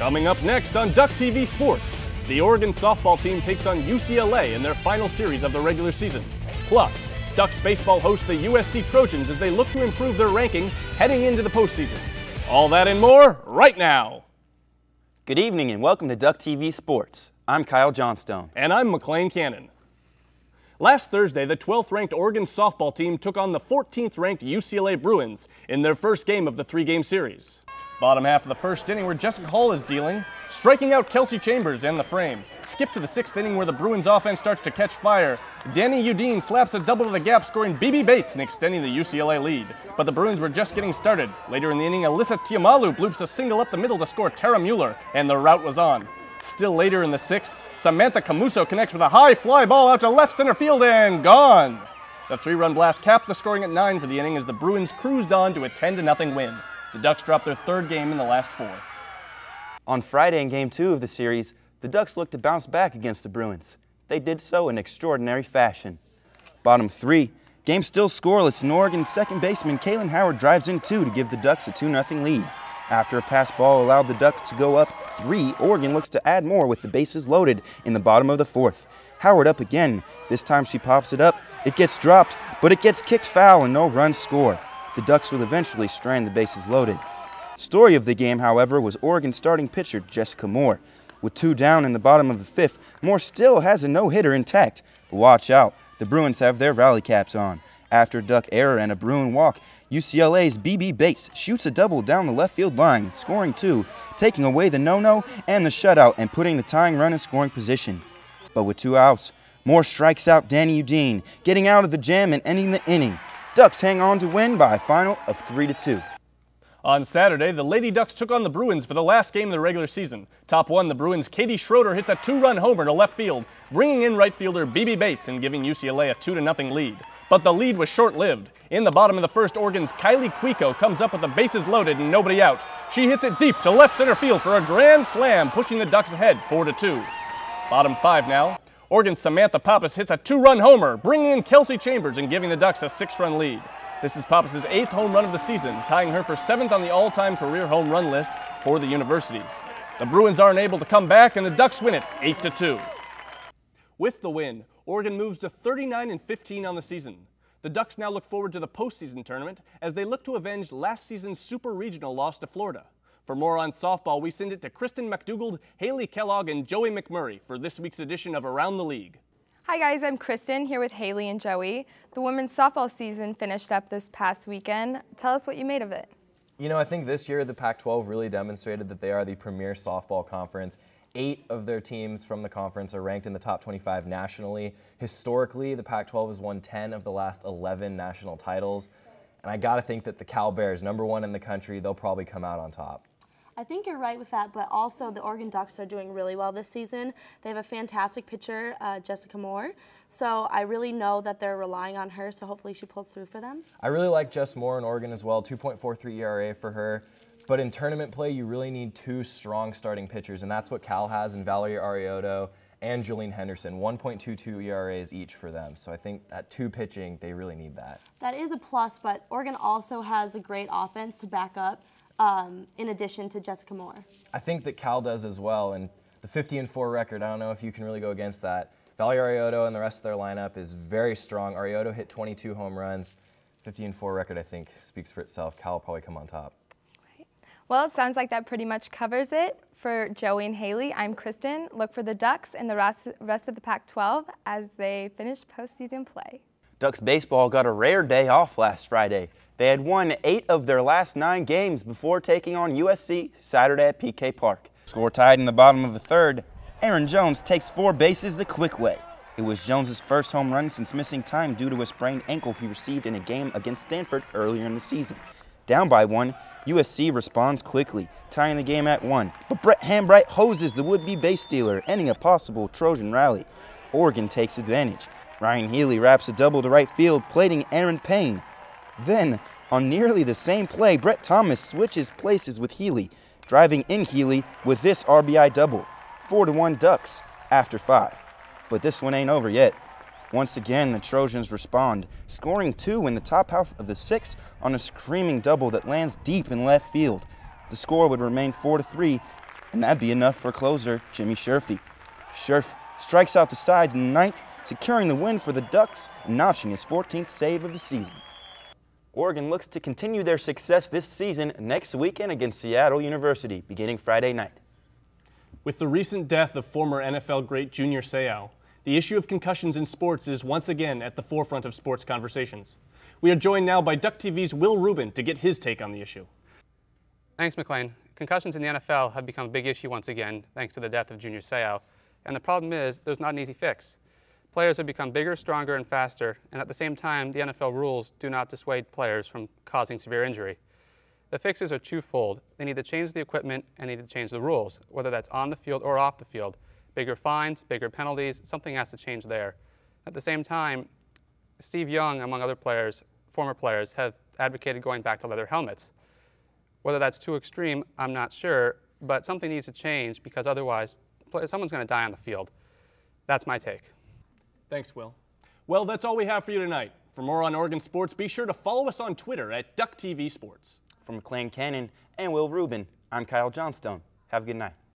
Coming up next on DuckTV Sports, the Oregon softball team takes on UCLA in their final series of the regular season. Plus, Ducks baseball hosts the USC Trojans as they look to improve their ranking heading into the postseason. All that and more right now. Good evening and welcome to DuckTV Sports. I'm Kyle Johnstone. And I'm McLean Cannon. Last Thursday, the 12th-ranked Oregon softball team took on the 14th-ranked UCLA Bruins in their first game of the three-game series. Bottom half of the first inning where Jessica Hall is dealing, striking out Kelsey Chambers in the frame. Skip to the 6th inning where the Bruins offense starts to catch fire. Danny Udine slaps a double to the gap, scoring BB Bates and extending the UCLA lead. But the Bruins were just getting started. Later in the inning, Alyssa Tiamalu bloops a single up the middle to score Tara Mueller, and the rout was on. Still later in the 6th, Samantha Camuso connects with a high fly ball out to left center field and gone. The 3-run blast capped the scoring at 9 for the inning as the Bruins cruised on to a 10-0 win. The Ducks dropped their third game in the last 4. On Friday in Game 2 of the series, the Ducks looked to bounce back against the Bruins. They did so in extraordinary fashion. Bottom 3, game still scoreless, and Oregon's second baseman Kaylin Howard drives in 2 to give the Ducks a 2-0 lead. After a pass ball allowed the Ducks to go up 3, Oregon looks to add more with the bases loaded in the bottom of the 4th. Howard up again. This time she pops it up. It gets dropped, but it gets kicked foul and no runs score. The Ducks will eventually strand the bases loaded. Story of the game, however, was Oregon starting pitcher Jessica Moore. With 2 down in the bottom of the 5th, Moore still has a no-hitter intact. But watch out, the Bruins have their rally caps on. After a Duck error and a Bruin walk, UCLA's BB Bates shoots a double down the left field line, scoring 2, taking away the no-no and the shutout and putting the tying run in scoring position. But with 2 outs, Moore strikes out Danny Udine, getting out of the jam and ending the inning. Ducks hang on to win by a final of 3-2. On Saturday, the Lady Ducks took on the Bruins for the last game of the regular season. Top 1, the Bruins' Katie Schroeder hits a 2-run homer to left field, bringing in right fielder BB Bates and giving UCLA a 2-0 lead. But the lead was short-lived. In the bottom of the first, Oregon's Kylie Quico comes up with the bases loaded and nobody out. She hits it deep to left center field for a grand slam, pushing the Ducks ahead 4-2. Bottom 5 now. Oregon's Samantha Pappas hits a 2-run homer, bringing in Kelsey Chambers and giving the Ducks a 6-run lead. This is Pappas' 8th home run of the season, tying her for 7th on the all-time career home run list for the university. The Bruins aren't able to come back, and the Ducks win it 8-2. With the win, Oregon moves to 39-15 on the season. The Ducks now look forward to the postseason tournament as they look to avenge last season's super regional loss to Florida. For more on softball, we send it to Kristen McDougald, Haley Kellogg, and Joey McMurray for this week's edition of Around the League. Hi guys, I'm Kristen here with Haley and Joey. The women's softball season finished up this past weekend. Tell us what you made of it. You know, I think this year the Pac-12 really demonstrated that they are the premier softball conference. 8 of their teams from the conference are ranked in the top 25 nationally. Historically, the Pac-12 has won 10 of the last 11 national titles. And I gotta think that the Cal Bears, #1 in the country, they'll probably come out on top. I think you're right with that, but also the Oregon Ducks are doing really well this season. They have a fantastic pitcher, Jessica Moore, so I really know that they're relying on her, so hopefully she pulls through for them. I really like Jess Moore in Oregon as well, 2.43 ERA for her, but in tournament play you really need 2 strong starting pitchers, and that's what Cal has in Valerie Arioto and Julian Henderson, 1.22 ERAs each for them, so I think at 2 pitching, they really need that. That is a plus, but Oregon also has a great offense to back up. In addition to Jessica Moore. I think that Cal does as well, and the 50-4 record, I don't know if you can really go against that. Valerie Arioto and the rest of their lineup is very strong. Arioto hit 22 home runs. 50-4 record, I think, speaks for itself. Cal will probably come on top. Right. Well, it sounds like that pretty much covers it. For Joey and Haley, I'm Kristen. Look for the Ducks and the rest of the Pac-12 as they finish postseason play. Ducks baseball got a rare day off last Friday. They had won 8 of their last 9 games before taking on USC Saturday at PK Park. Score tied in the bottom of the 3rd. Aaron Jones takes 4 bases the quick way. It was Jones's first home run since missing time due to a sprained ankle he received in a game against Stanford earlier in the season. Down by 1, USC responds quickly, tying the game at 1. But Brett Hambright hoses the would-be base stealer, ending a possible Trojan rally. Oregon takes advantage. Ryan Healy wraps a double to right field, plating Aaron Payne. Then, on nearly the same play, Brett Thomas switches places with Healy, driving in Healy with this RBI double. 4-1 Ducks after 5. But this one ain't over yet. Once again, the Trojans respond, scoring 2 in the top half of the 6th on a screaming double that lands deep in left field. The score would remain 4-3 and that'd be enough for closer Jimmy Sherfy. Sherf strikes out the sides in the ninth, securing the win for the Ducks and notching his 14th save of the season. Oregon looks to continue their success this season next weekend against Seattle University, beginning Friday night. With the recent death of former NFL great Junior Seau, the issue of concussions in sports is once again at the forefront of sports conversations. We are joined now by DuckTV's Will Rubin to get his take on the issue. Thanks, McLean. Concussions in the NFL have become a big issue once again, thanks to the death of Junior Seau. And the problem is, there's not an easy fix. Players have become bigger, stronger, and faster, and at the same time, the NFL rules do not dissuade players from causing severe injury. The fixes are twofold. They need to change the equipment and need to change the rules, whether that's on the field or off the field. Bigger fines, bigger penalties, something has to change there. At the same time, Steve Young, among other players, former players, have advocated going back to leather helmets. Whether that's too extreme, I'm not sure, but something needs to change because otherwise, someone's going to die on the field. That's my take. Thanks, Will. Well, that's all we have for you tonight. For more on Oregon sports, be sure to follow us on Twitter at DuckTV Sports. From McLean Cannon and Will Rubin, I'm Kyle Johnstone. Have a good night.